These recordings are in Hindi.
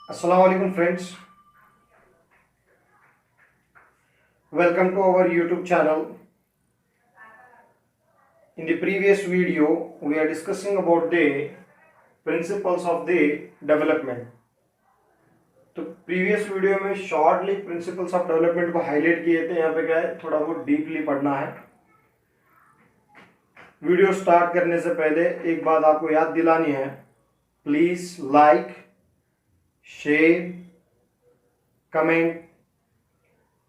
Assalamu alaikum friends. Welcome to our YouTube channel. In the previous video, we are discussing about the principles of the development. तो प्रीवियस वीडियो में शॉर्टली प्रिंसिपल्स ऑफ डेवलपमेंट को हाईलाइट किए थे. यहाँ पे क्या है, थोड़ा बहुत डीपली पढ़ना है. वीडियो स्टार्ट करने से पहले एक बात आपको याद दिलानी है. Please like, share, comment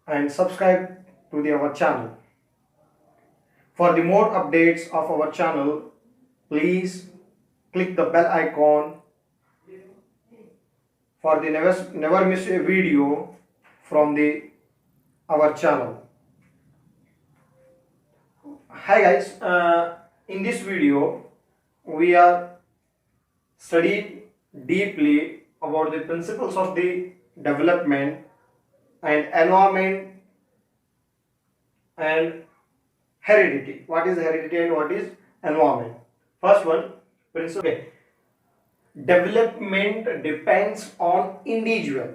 and subscribe to our channel. For the more updates of our channel, please click the bell icon for the never miss a video from our channel. Hi guys, in this video we are studied deeply about the principles of the development and environment and heredity. What is heredity and what is environment? First one, principle. Okay. Development depends on individual.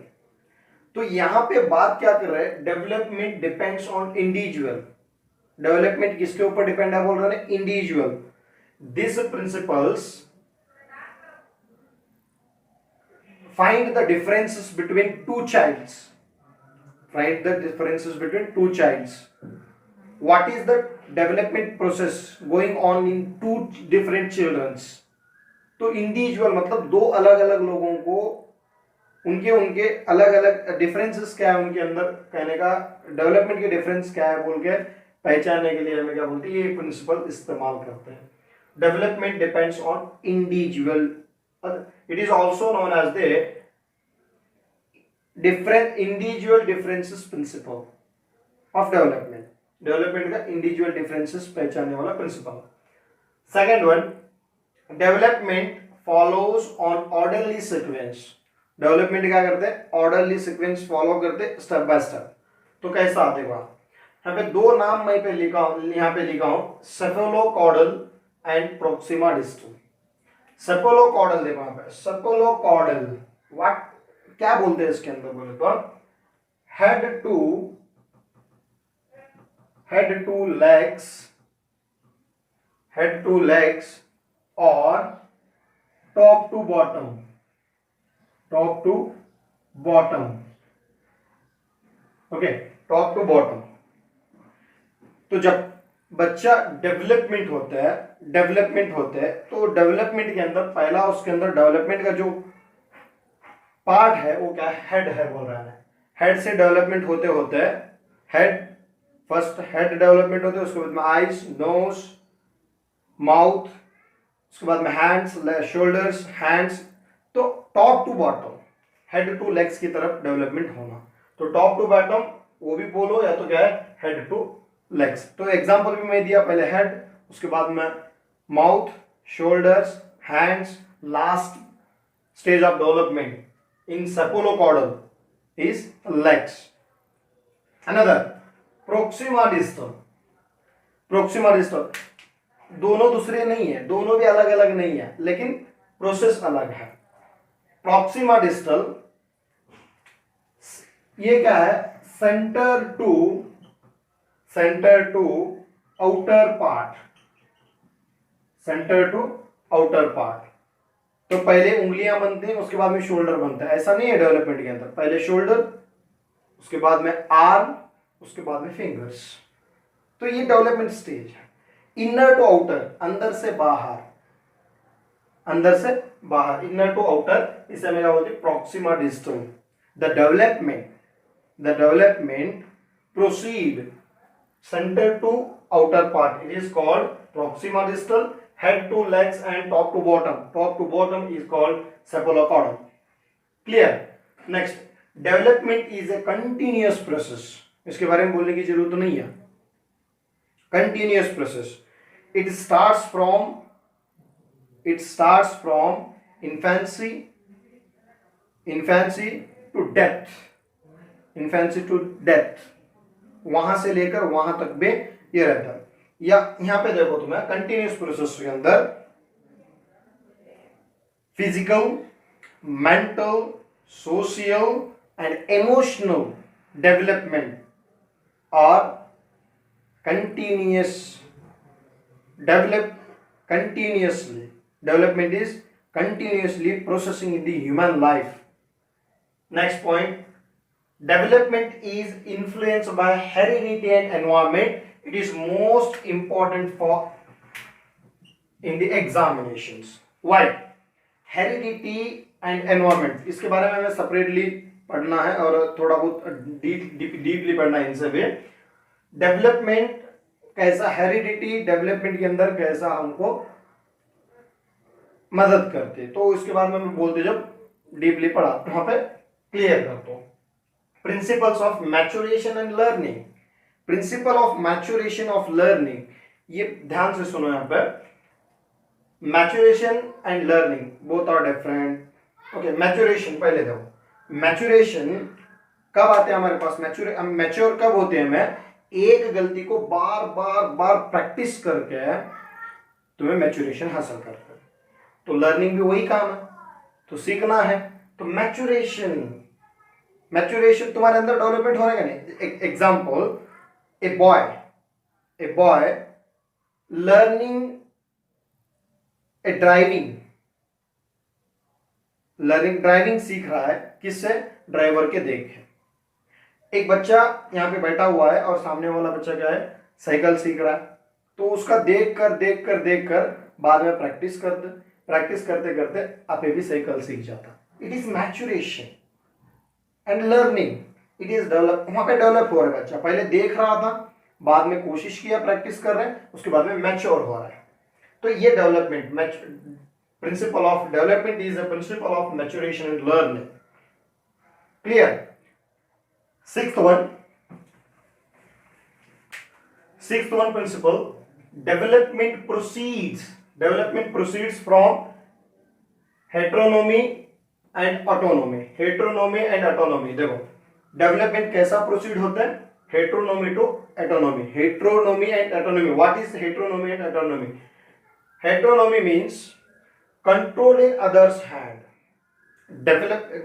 तो यहां पे बात क्या कर रहे हैं? Development depends on individual. Development किसके ऊपर डिपेंड है बोल रहे हैं? Individual. This principles find the differences between two childs. Find the differences between two childs. What is the development process going on in two different childrens? तो इंडिविजुअल मतलब दो अलग अलग लोगों को उनके उनके अलग अलग डिफरेंसेस क्या है उनके अंदर, कहने का डेवलपमेंट के डिफरेंस क्या है बोल के पहचानने के लिए हमें क्या बोलते हैं, ये प्रिंसिपल इस्तेमाल करते हैं. Development depends on individual. It is also known as the different individual differences principle of development. Development का इंडिविजुअल डिफरेंसेस पहचानने वाला principle. Second one, development follows on orderly sequence. Development क्या करते हैं? ऑर्डरली सीक्वेंस फॉलो करते स्टेप बाय स्टेप. तो कैसा देखो, यहाँ पे दो नाम मैं पे लिखा हूं, यहाँ पे लिखा हूं सेफेलोकॉर्डल एंड प्रोक्सिमा डिस्टल. सेफेलोकॉर्डल देखो यहाँ पे, सेफेलोकॉर्डल व्हाट क्या बोलते हैं इसके अंदर बोले तो हेड टू लेग्स और top to bottom. Okay, top to bottom. तो जब बच्चा डेवलपमेंट होता है तो डेवलपमेंट के अंदर पहला उसके अंदर डेवलपमेंट का जो पार्ट है वो क्या हेड है बोल रहा है. हेड से डेवलपमेंट होते हेड फर्स्ट हेड डेवलपमेंट होते हैं, उसके बाद में आईज, नोज, माउथ, उसके बाद में हैंड्स, शोल्डर्स, हैंड्स. तो top to bottom, head to legs की तरफ डेवलपमेंट होना. तो टॉप टू बॉटम वो भी बोलो या तो क्या है हेड टू लेग्स. तो एग्जांपल भी मैं दिया, पहले हेड, उसके बाद में mouth, shoulders, hands. Last stage of development in cephalocaudal is legs. Another, proxima distal. दोनों दूसरे नहीं है, दोनों भी अलग अलग नहीं है, लेकिन प्रोसेस अलग है. प्रॉक्सिमा डिस्टल ये क्या है? Centre to outer part. तो पहले उंगलियां बनती हैं, उसके बाद में शोल्डर बनता है. ऐसा नहीं है डेवलपमेंट के अंदर, पहले शोल्डर, उसके बाद में आर्म, उसके बाद में फिंगर्स. तो ये डेवलपमेंट स्टेज है. इनर टू आउटर, अंदर से बाहर, इनर टू आउटर, इसे मैं क्या बोलते हैं? Proxima distal. The development proceed centre to outer part. It is called proxima distal. Head to legs and top to bottom. Top to bottom is called cephalocaudal. Clear? Next, development is a continuous process. इसके बारे में बोलने की जरूरत नहीं है. Continuous process. It starts from infancy to death. वहां से लेकर वहां तक भी ये रहता है. या यहां पे देखो तुम्हें कंटिन्यूस प्रोसेस के अंदर physical, mental, social and emotional development are continuous develop continuously. Development is continuously processing in the human life. Next point, development is influenced by heredity and environment. It is most important for in the examinations. Why? Heredity and environment, इसके बारे में हमें सेपरेटली पढ़ना है और थोड़ा बहुत डीपली पढ़ना है इनसे भी. डेवलपमेंट कैसा, हेरिडिटी डेवलपमेंट के अंदर कैसा हमको मदद करते, तो इसके बारे में मैं बोलते जब डीपली पढ़ा वहां पे क्लियर करता हूं. Principles of maturation and learning. Principle of maturation of learning, ये ध्यान से सुनो. यहां पे maturation and learning both are different. Okay, maturation पहले देखो. मैच्योरेशन कब आते हैं हमारे पास? मैच्योर कब होते हैं? मैं एक गलती को बार बार बार प्रैक्टिस करके तुम्हें मैच्योरेशन हासिल करते. तो लर्निंग भी वही काम है, तो सीखना है. तो मैच्योरेशन तुम्हारे अंदर डेवलपमेंट हो रहेगा नहीं. Example, a boy learning A driving सीख रहा है. किससे? ड्राइवर के देख. एक बच्चा यहाँ पे बैठा हुआ है और सामने वाला बच्चा क्या है? साइकिल सीख रहा है. तो उसका देख कर बाद में प्रैक्टिस करते करते आप भी साइकिल सीख जाता. It is maturation and learning. It is develop. वहां पे डेवलप हो रहा है बच्चा. पहले देख रहा था, बाद में कोशिश किया, प्रैक्टिस कर रहे हैं, उसके बाद में मैच्योर हो रहा है. तो ये development, principal of development is a principal of maturation and learning. Clear? Sixth one principle, development proceeds from heteronomy and autonomy. देखो डेवलपमेंट कैसा प्रोसीड होता है? Heteronomy to autonomy. Heteronomy and autonomy. What is heteronomy and autonomy? Heteronomy means control in others hand.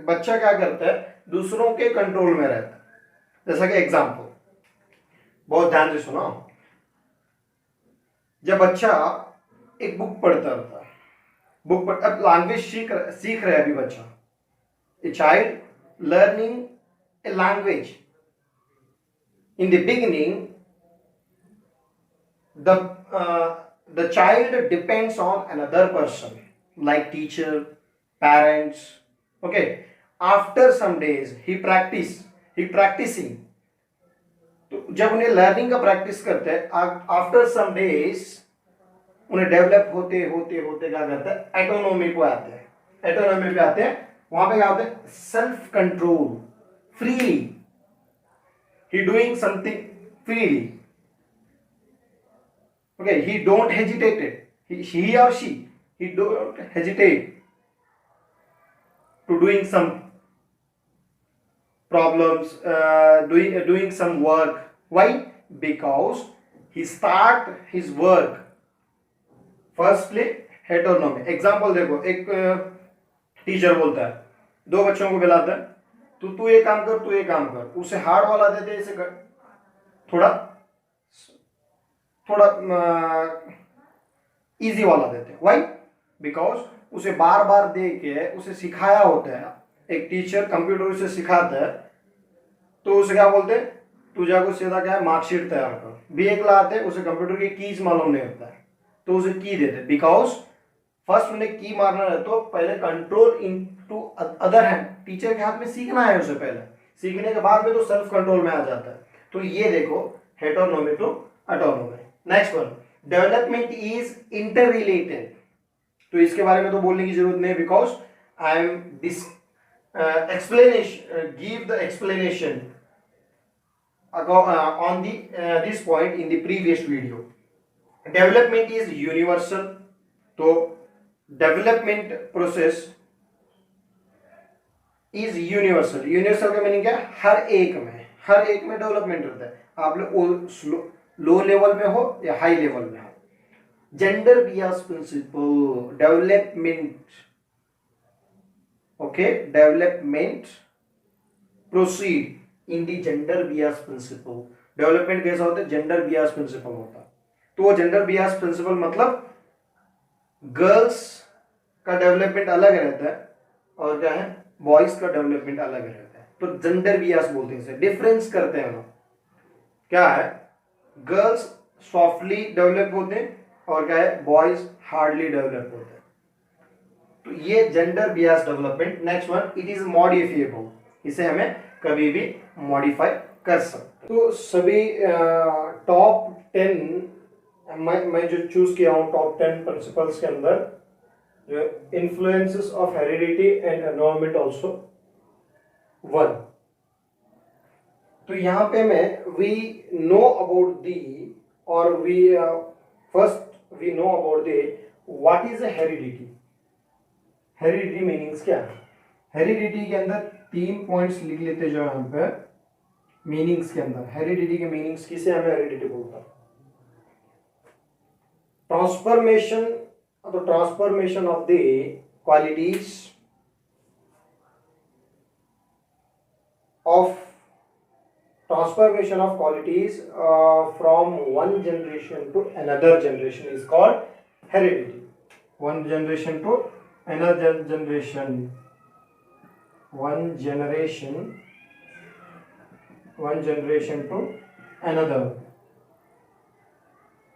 बच्चा क्या करता है? दूसरों के कंट्रोल में रहता है. जैसा कि एग्जाम्पल, बहुत ध्यान से सुनो. जब बच्चा एक बुक पढ़ता रहता है, अब लैंग्वेज सीख रहा है अभी बच्चा. A child learning a language. In the beginning the child depends on another person like teacher, parents. Okay, after some days he practicing. तो जब उन्हें लर्निंग का प्रैक्टिस करते हैं, आफ्टर सम डेज उन्हें डेवलप होते क्या करते हैं? एटोनोमी पे आते हैं. वहां पे क्या होते हैं? Self control. Freely he doing something freely. Okay, he don't hesitated. He or she he don't hesitate to doing some problems, doing some work. Why? Because he start his work firstly heteronomy. Example देखो, एक टीचर बोलता है, दो बच्चों को बुलाता है, तू ये काम कर, तू ये काम कर. उसे हार्ड वाला देते, इसे कर थोड़ा इजी वाला देते. वाई? बिकॉज उसे बार बार दे के उसे सिखाया होता है. एक टीचर कंप्यूटर उसे सिखाता है, तो उसे क्या बोलते हैं? तू जाको सीधा क्या है? मार्कशीट तैयार कर. भी एक लाते, उसे कंप्यूटर की कीज मालूम नहीं होता है, तो उसे की देते. बिकॉज फर्स्ट उन्हें की मारना है, तो पहले control into other hand. Teacher के हाथ में सीखना है उसे, पहले सीखने के बाद में तो सेल्फ कंट्रोल में आ जाता है. तो ये देखो, heteronomy to autonomy. Next one, development is inter related. तो इसके बारे में तो बोलने की जरूरत नहीं, because I am this explanation, give the explanation on this point in the previous video. Development is universal. तो development process is universal. Universal का मीनिंग क्या है? हर एक में डेवलपमेंट रहता है. आप लोग लो लेवल में हो या हाई लेवल में हो. Gender bias principle, development okay, development proceed in the gender bias principle. Development कैसा होता है? जेंडर बियास प्रिंसिपल होता है। तो वो जेंडर बियास प्रिंसिपल मतलब गर्ल्स का डेवलपमेंट अलग रहता है और क्या है, बॉयज का डेवलपमेंट अलग रहता है। तो जेंडर बियास बोलते हैं इसे, डिफरेंस करते हैं लोग। क्या है, गर्ल्स सॉफ्टली डेवलप होते हैं और क्या है, बॉयज हार्डली डेवलप होते हैं। तो ये gender Beas development. Next one, it is modifiable, इसे हमें कभी भी मॉडिफाई कर सकते। तो सभी टॉप 10 मैं जो चूज किया हूँ टॉप 10 प्रिंसिपल्स के अंदर, जो influences of heredity and environment also 1। तो यहाँ पे मैं वी नो अबाउट दी और we first we know about the what is heredity. Heredity meanings क्या है? हेरिडिटी के अंदर 3 पॉइंट्स लिख लेते जो यहाँ पे मीनिंग्स के अंदर। हेरिडिटी के मीनिंग्स किसे हमें हेरिडिटी बोलता है? ट्रांसफॉर्मेशन, तो transformation of the qualities of transformation of qualities from one generation to another generation is called heredity. One generation to another generation, one generation to another,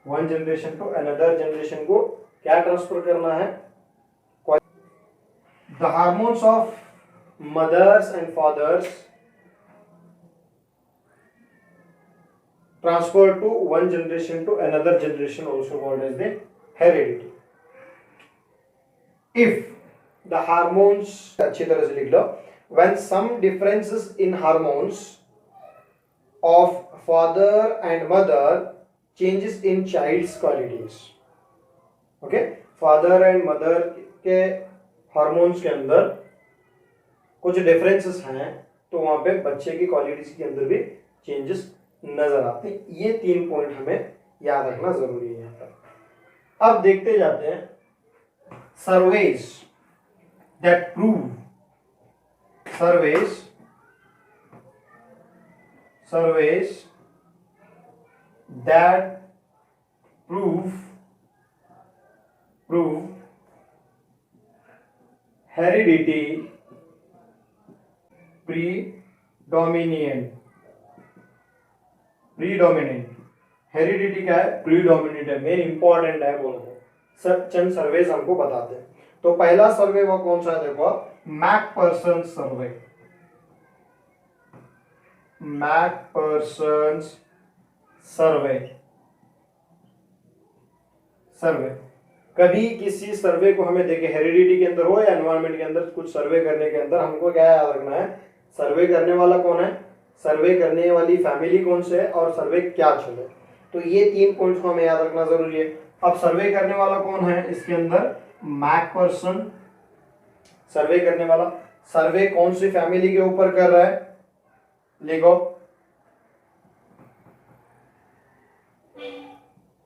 one generation to another generation को क्या ट्रांसफर करना है? The hormones of mothers and fathers transferred to one generation to another generation, also called as the heredity. If the hormones, अच्छी तरह से लिख लो, when some differences in hormones of father and mother changes in child's qualities. Okay, father and mother के हार्मोन्स के अंदर कुछ डिफरेंसेस हैं तो वहां पे बच्चे की क्वालिटीज के अंदर भी चेंजेस नजर आते हैं। ये 3 पॉइंट हमें याद रखना जरूरी है यहाँ पर। अब देखते जाते हैं surveys that prove, surveys that prove heredity predominant. Heredity क्या है? प्रीडोमिनेंट है, मेन इंपॉर्टेंट है बोलते हैं। सब चंद सर्वेज हमको बताते हैं। तो पहला सर्वे वो कौन सा है? देखो, मैकपर्सन सर्वे। कभी किसी सर्वे को हमें देखे, हेरिडिटी के अंदर हो या एनवायरमेंट के अंदर, कुछ सर्वे करने के अंदर हमको क्या याद रखना है? सर्वे करने वाला कौन है, सर्वे करने वाली फैमिली कौन से है और सर्वे क्या चले। तो ये 3 पॉइंट्स को हमें याद रखना जरूरी है। अब सर्वे करने वाला कौन है इसके अंदर? मैकपर्सन सर्वे करने वाला। सर्वे कौन सी फैमिली के ऊपर कर रहा है? लिखो,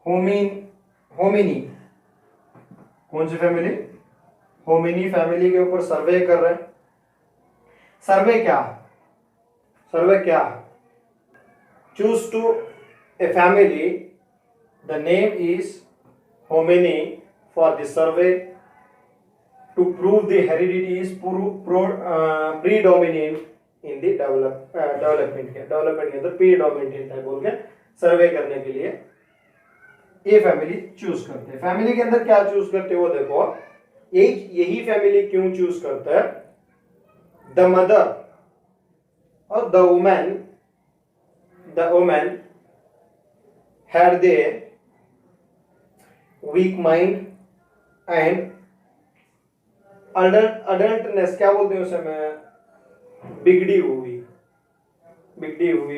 होमिनी। कौन सी फैमिली? होमिनी फैमिली के ऊपर सर्वे कर रहे हैं। सर्वे क्या है? Choose to a family, the name is Homini for the survey to prove the heredity is predominant in the development के अंदर प्रीडोमिनेंट है बोल के सर्वे करने के लिए ये फैमिली चूज करते हैं। फैमिली के अंदर क्या चूज करते हो? देखो, यही फैमिली क्यों चूज करता है? द मदर और the women had their weak mind and adultness, क्या बोलते हैं उसे मैं, बिगड़ी हुई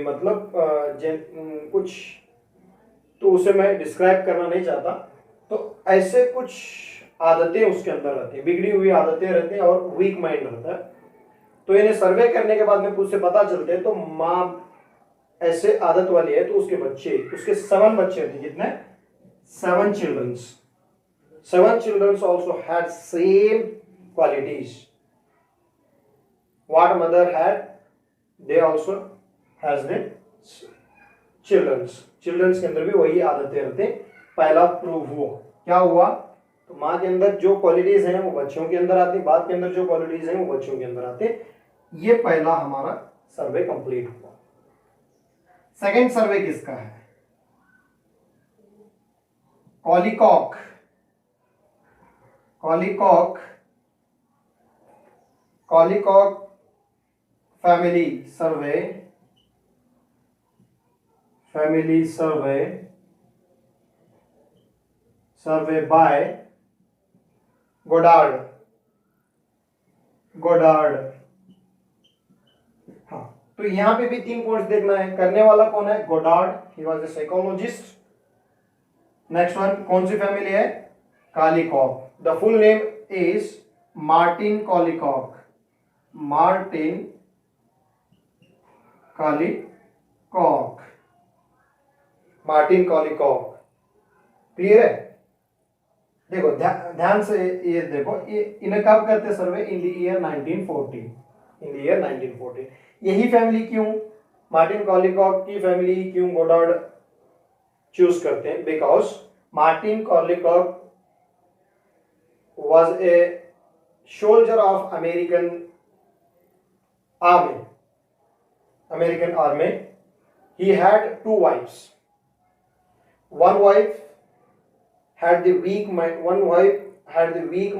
मतलब कुछ, तो उसे मैं डिस्क्राइब करना नहीं चाहता। तो ऐसे कुछ आदतें उसके अंदर रहती हैं, बिगड़ी हुई आदतें रहती हैं और वीक माइंड रहता है। तो इन्हें सर्वे करने के बाद में उससे पता चलते हैं तो माँ ऐसे आदत वाली है तो उसके बच्चे, उसके 7 बच्चे थे। कितने? 7 children also had same qualities. What mother had they also has the children के अंदर भी वही आदतें रहते। पहला प्रूव हुआ, क्या हुआ? तो माँ के अंदर जो क्वालिटीज हैं वो बच्चों के अंदर आती, बाप के अंदर जो क्वालिटीज हैं वो बच्चों के अंदर आते। ये पहला हमारा सर्वे कंप्लीट हुआ। सेकंड सर्वे किसका है? कॉलिकॉक फैमिली सर्वे बाय गोडार्ड। हाँ, तो यहां पे भी 3 पॉइंट्स देखना है। करने वाला कौन है? Goddard, he was a psychologist. Next one, कौन सी फैमिली है? Kallikak. The full name is Martin Kallikak. Clear है? देखो ध्यान से ये देखो, ये इन्हें कब करते सर्वे? In the year 1914। यही फैमिली क्यों, मार्टिन कॉलिकॉक की फैमिली क्यों गोडार्ड चूज करते हैं? Because Martin Kallikak was a soldier of American army. He had 2 wives. One wife had the weak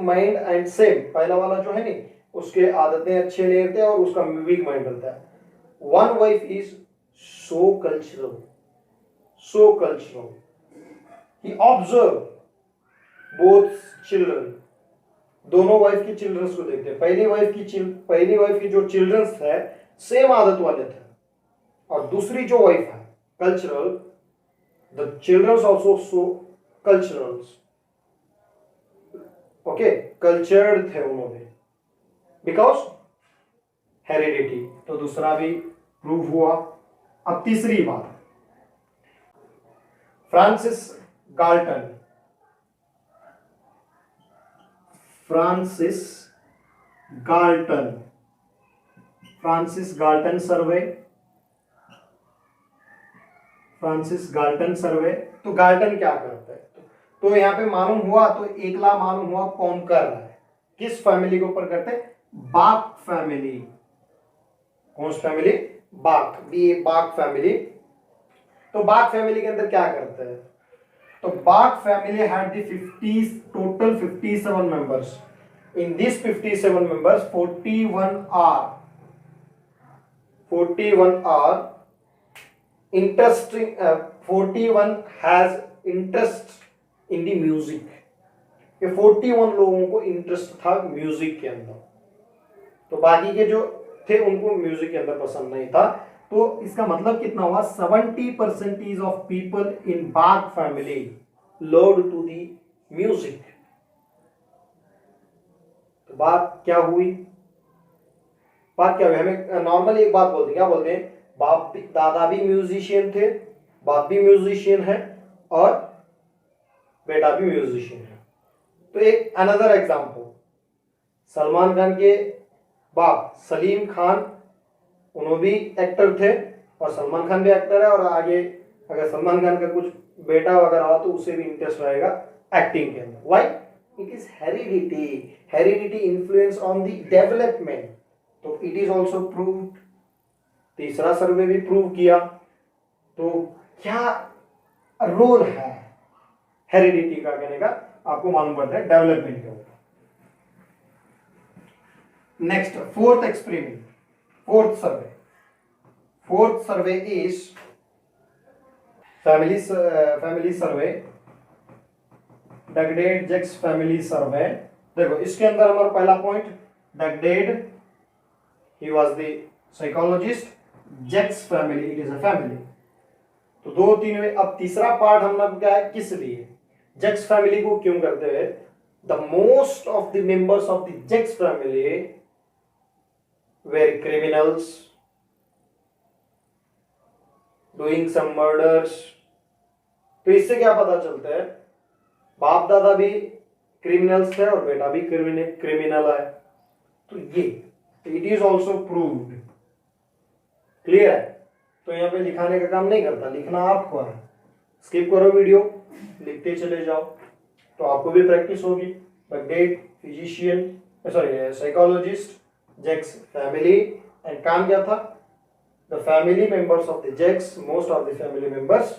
mind and same, पहला वाला जो है नहीं, उसके आदतें अच्छे नहीं रहते और उसका वीक माइंड रहता है। One wife is so cultural. He observed both children. दोनों वाइफ की चिल्ड्रंस को देखते हैं। पहली वाइफ की जो चिल्ड्रंस है सेम आदत वाले थे, और दूसरी जो वाइफ है cultural, the children also so culturals. Okay, cultured थे उन्होंने, बिकॉज हेरिडिटी। तो दूसरा भी प्रूव हुआ। अब तीसरी बात, फ्रांसिस गाल्टन सर्वे। तो गाल्टन क्या करता है? तो यहाँ पे मालूम हुआ, तो एकला मालूम हुआ कौन कर रहा है, किस फैमिली के ऊपर करते हैं? बाक फैमिली। कौन सी फैमिली? बाक फैमिली। तो बाक फैमिली के अंदर क्या करते हैं? तो बाक family had the total 57 members. In these 57 members, 41 are interesting. 41 has interest in the music. ये 41 लोगों को इंटरेस्ट था म्यूजिक के अंदर, तो बाकी के जो थे उनको म्यूजिक के अंदर पसंद नहीं था। तो इसका मतलब कितना हुआ? 70% of people in Bach family loved to the music. तो बात क्या हुई? हमें नॉर्मली एक बात बोलते हैं, क्या बोलते हैं? दादा भी म्यूजिशियन थे, बाप भी म्यूजिशियन है, और बेटा भी म्यूजिशियन है। तो एक अनदर एग्जांपल, सलमान खान के बाप सलीम खान, उन्होंने भी एक्टर थे, और सलमान खान भी एक्टर है, और आगे अगर सलमान खान का कुछ बेटा वगैरह हो तो उसे भी इंटरेस्ट रहेगा एक्टिंग के अंदर। Why? It is heredity influence on the development. तो इट इज ऑल्सो प्रूव्ड। तीसरा सर्वे भी प्रूव किया। तो क्या रोल है हेरिडिटी का, कहने का आपको मालूम पड़ता है डेवलपमेंट के ऊपर। Next, fourth survey is family survey, Dugdale Jukes family survey. देखो इसके अंदर हमारा पहला point, Dugdale he was the psychologist, Jukes family it is a family. तो 2 3 में। अब तीसरा पार्ट हमने क्या है, किस लिए जेक्स फैमिली को क्यों करते हैं? The most of the members of the Jukes family were criminals doing some murders. तो इससे क्या पता चलता है? बाप दादा भी क्रिमिनल्स थे और बेटा भी क्रिमिनल है। तो ये it is also proved. Clear है? तो यहाँ पे लिखाने का काम नहीं करता, लिखना आपको है। स्किप करो वीडियो, लिखते चले जाओ तो आपको भी प्रैक्टिस होगी। बगडेड physician, sorry psychologist, Jukes family, and काम क्या था? The family members of the Jukes, most of the family members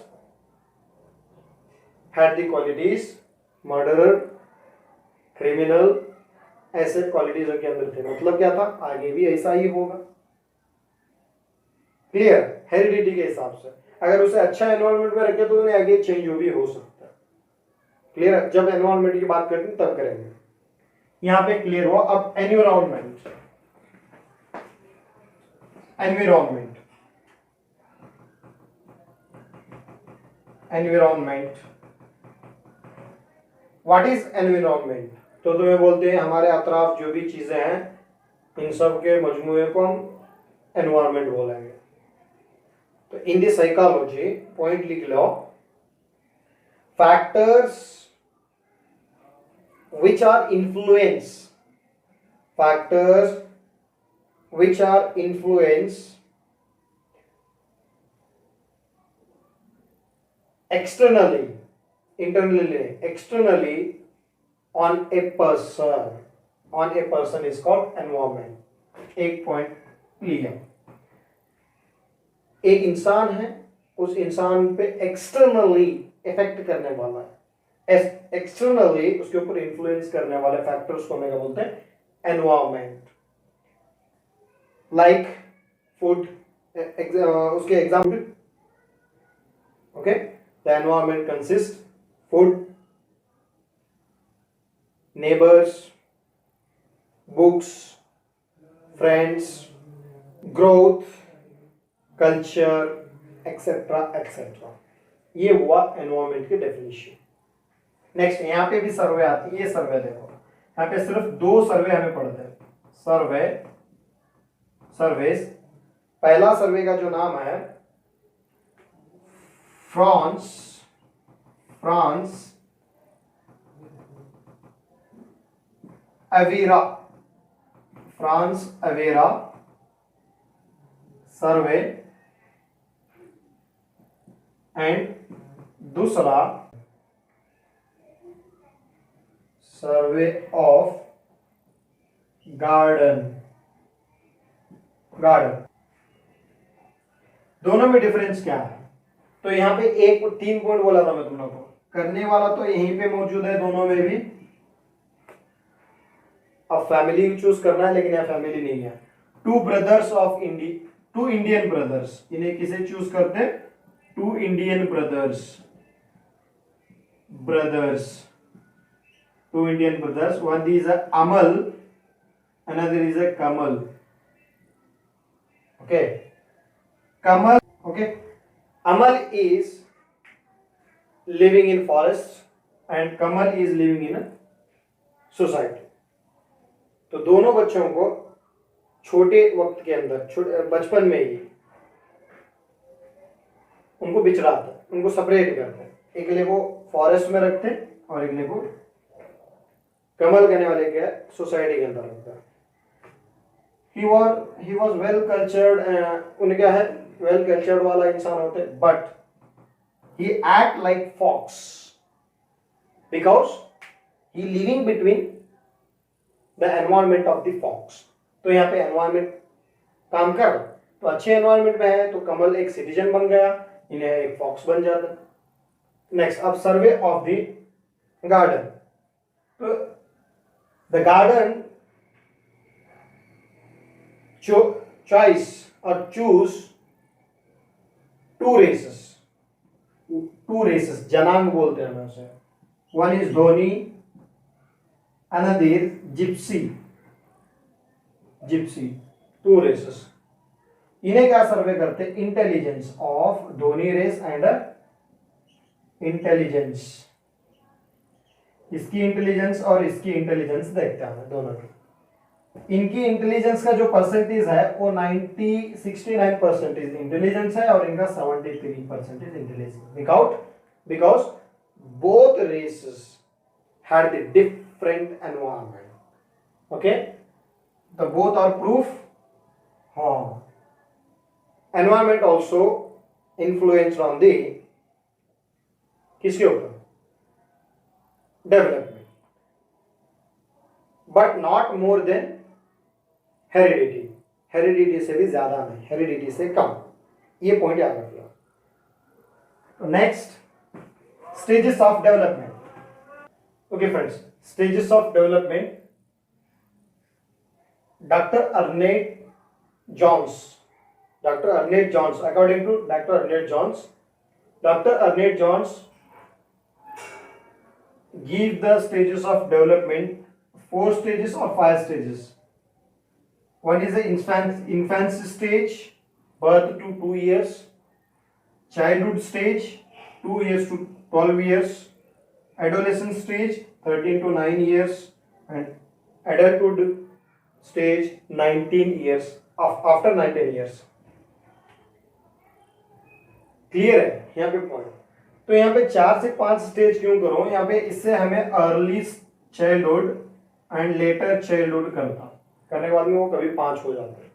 had the qualities murderer, criminal, ऐसे क्वालिटीज उनके अंदर थे। मतलब क्या था? आगे भी ऐसा ही होगा। क्लियर? हेरिडिटी के हिसाब से अगर उसे अच्छा एनवायरनमेंट में रखे तो उन्हें आगे चेंज भी हो सकता है। क्लियर? जब एनवायरनमेंट की बात करते हैं तब करेंगे। यहां पे क्लियर हुआ। अब environment, environment, environment, what is environment? तो तुम्हें बोलते हैं हमारे अतराफ जो भी चीजें हैं इन सब के मजमूए को हम एनवायरनमेंट बोलेंगे। तो इन दी साइकोलॉजी पॉइंट लिख लो, factors which are influence, factors which are influence externally, internally, externally on a person is called environment। एक पॉइंट लिया, एक इंसान है, उस इंसान पे एक्सटर्नली इफेक्ट करने वाला है, एक्सटर्नली उसके ऊपर इन्फ्लुएंस करने वाले फैक्टर्स को हम क्या बोलते हैं? एनवायरनमेंट। लाइक फूड, उसके example, okay, the environment consist food, neighbours, books, friends, growth, culture, etcetera etcetera. ये हुआ एनवायरनमेंट की डेफिनेशन। नेक्स्ट यहाँ पे भी सर्वे आती है, ये सर्वे देखो, यहाँ पे सिर्फ 2 सर्वे हमें पढ़ते हैं। सर्वे, सर्वेस, पहला सर्वे का जो नाम है फ्रांस अवेरा, फ्रांस अवेरा सर्वे, एंड दूसरा सर्वे ऑफ गार्डन। दोनों में डिफरेंस क्या है? तो यहां पे 3 पॉइंट बोला था मैं तुम लोगों को, करने वाला तो यहीं पे मौजूद है दोनों में भी। अब फैमिली चूज करना है, लेकिन यह फैमिली नहीं है। 2 brothers of India, 2 Indian brothers, इन्हें किसे चूज करते हैं? 2 Indian brothers, 2 Indian brothers. One is a Amal, another is a Kamal. Okay, Kamal. Okay, Amal is living in forest and Kamal is living in a society. तो दोनों बच्चों को छोटे वक्त के अंदर, बचपन में ही उनको बिछड़ाते हैं, उनको सेपरेट करते हैं। एक ले वो फॉरेस्ट में रखते हैं और एक ले को कमल कहने वाले क्या है? सोसाइटी के अंदर रखता है। ही वॉज वेल कल्चर्ड, उन्हें क्या है? वेल कल्चर्ड वाला इंसान होते, but he act like fox because he living between the environment of the fox. तो यहाँ पे एनवायरमेंट काम कर, तो अच्छे एनवायरमेंट में है तो कमल एक सिटीजन बन गया, इन्हें एक फॉक्स बन जाता। नेक्स्ट, अब सर्वे ऑफ द गार्डन। तो the garden choice or choose 2 races, जनांग बोलते हैं हम उसे। One is Dhoni, another is gypsy, 2 races। इन्हें क्या सर्वे करते? Intelligence of Dhoni race and intelligence, इसकी इंटेलिजेंस और इसकी इंटेलिजेंस देखते हैं दोनों की। इनकी इंटेलिजेंस का जो परसेंटेज है वो 69% इंटेलिजेंस है और इनका 73% intelligence, because both races had the different environment. Okay, the both are proof, हाँ। Environment also influence on the किसके ऊपर, development, but not more than heredity, heredity से भी ज्यादा नहीं, हेरिडिटी से कम, ये पॉइंट याद रखिएगा। Next, stages of development. Okay friends, stages of development, doctor Arnett Johns, according to Dr. Arnett Jones give the stages of development, 4 stages or 5 stages. One is the infancy stage, birth to 2 years, childhood stage 2 years to 12 years, adolescent stage 13 to 9 years, and adulthood stage 19 years, after 19 years. Clear है यहाँ पे पॉइंट। तो यहाँ पे 4 से 5 स्टेज क्यों करूं, यहाँ पे इससे हमें early childhood and later childhood करने के बाद में वो कभी 5 हो जाते हैं।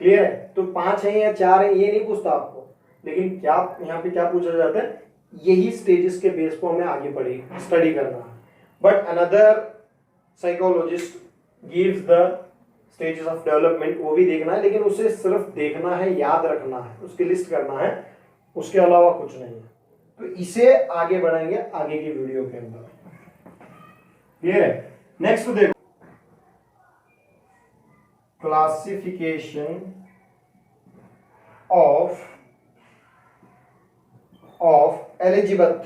क्लियर है, तो 5 है या 4 है ये नहीं पूछता आपको, लेकिन क्या यहाँ पे क्या पूछा जाता है, यही स्टेजेस के बेस पर हमें आगे स्टडी करना है। But another psychologist gives the stages of development, वो भी देखना है, लेकिन उसे सिर्फ देखना है, याद रखना है, उसकी लिस्ट करना है, उसके अलावा कुछ नहीं है। तो इसे आगे बढ़ाएंगे आगे की वीडियो के अंदर। क्लियर है। नेक्स्ट देखो, क्लासिफिकेशन ऑफ एलिजिबथ,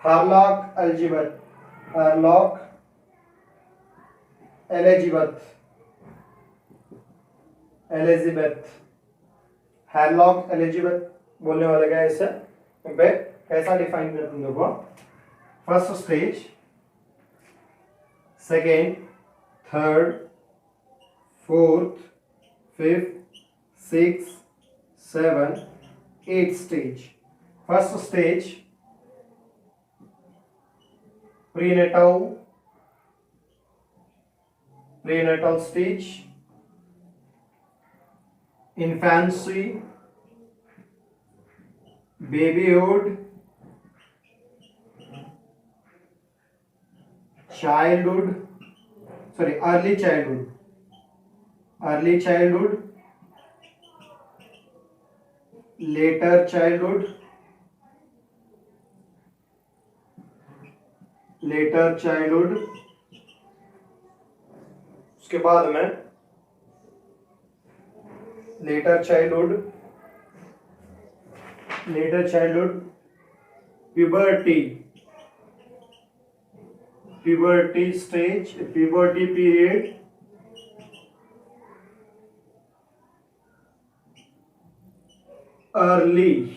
हार्लॉक एलिजिबथ बोलने वाले का इसे पे कैसा डिफाइन करते हैं देखो, first stage, second, third, fourth, fifth, six, 7, 8 stage. First stage prenatal stage, infancy, babyhood, early childhood, later childhood, उसके बाद में later childhood, puberty stage, puberty period, early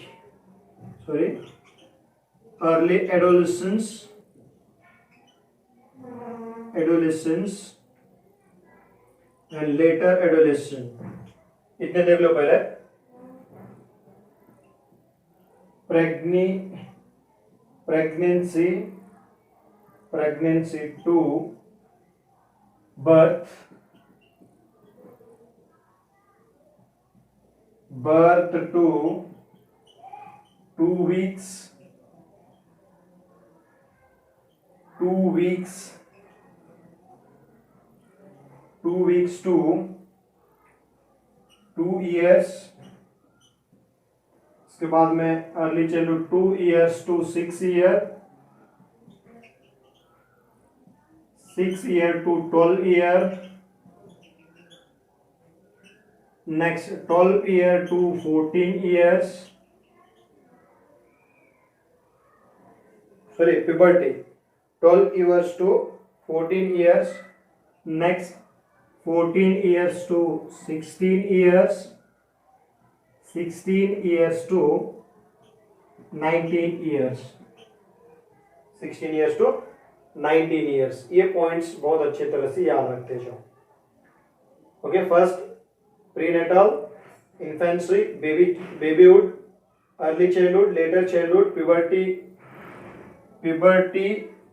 adolescence and later adolescence। इतने देख लो पहले। pregnancy to birth to 2 weeks to 2 years। उसके बाद में early childhood 2 years to 6 year, 6 year to 12 year, next 12 year to 14 years, puberty 12 years to 14 years, next 14 years to 16 years, 16 years to 19 years, 16 years to 19 years। ये पॉइंट्स बहुत अच्छे तरह से याद रखते जाओ। Okay, first prenatal, infancy, babyhood, early childhood, letter childhood, puberty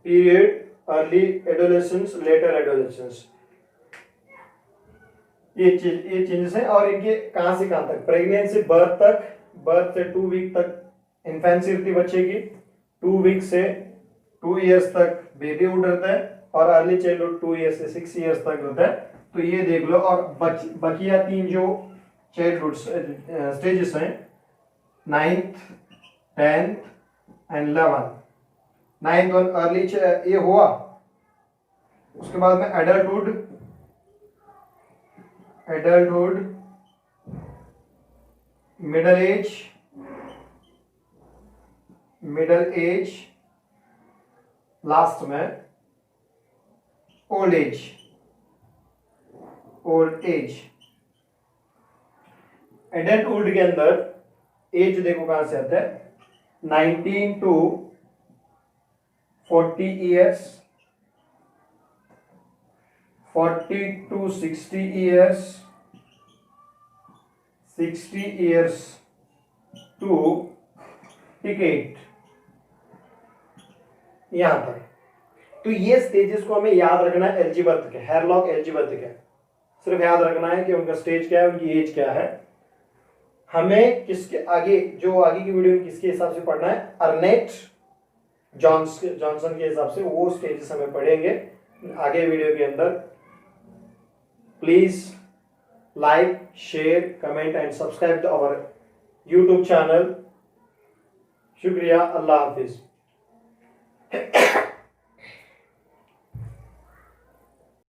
period, early adolescence, later adolescence। ये चेंजेस हैं। और इनके कहां से कहां तक, प्रेगनेंसी बर्थ तक, बर्थ से 2 वीक तक इन्फेंसी होती बच्चे की, 2 वीक से 2 इयर्स तक बेबीहुड रहता है, और अर्ली चाइल्डहुड 2 इयर्स से 6 इयर्स तक होता है। तो ये देख लो। और बकिया 3 जो चाइल्डहुड स्टेजेस हैं, 9th 10th and 11th। 9th one early ये हुआ, उसके बाद में एडल्टहुड, मिडल एज, लास्ट में ओल्ड एज। एडल्टहुड के अंदर एज देखो कहां से आता है, 19 to 40 years, 40 to 60 years, 60 years to decade, यहां तक। तो ये स्टेजेस को हमें याद रखना है एल्जीबर्थ के, हेरलॉक एल्जीबर्थ के, सिर्फ याद रखना है कि उनका स्टेज क्या है, उनकी एज क्या है। हमें किसके आगे, जो आगे की वीडियो में किसके हिसाब से पढ़ना है, अर्नेट जॉनसन के हिसाब से वो स्टेजेस हमें पढ़ेंगे आगे वीडियो के अंदर। Please like, share, comment and subscribe to our YouTube channel. शुक्रिया, अल्लाह हाफिज।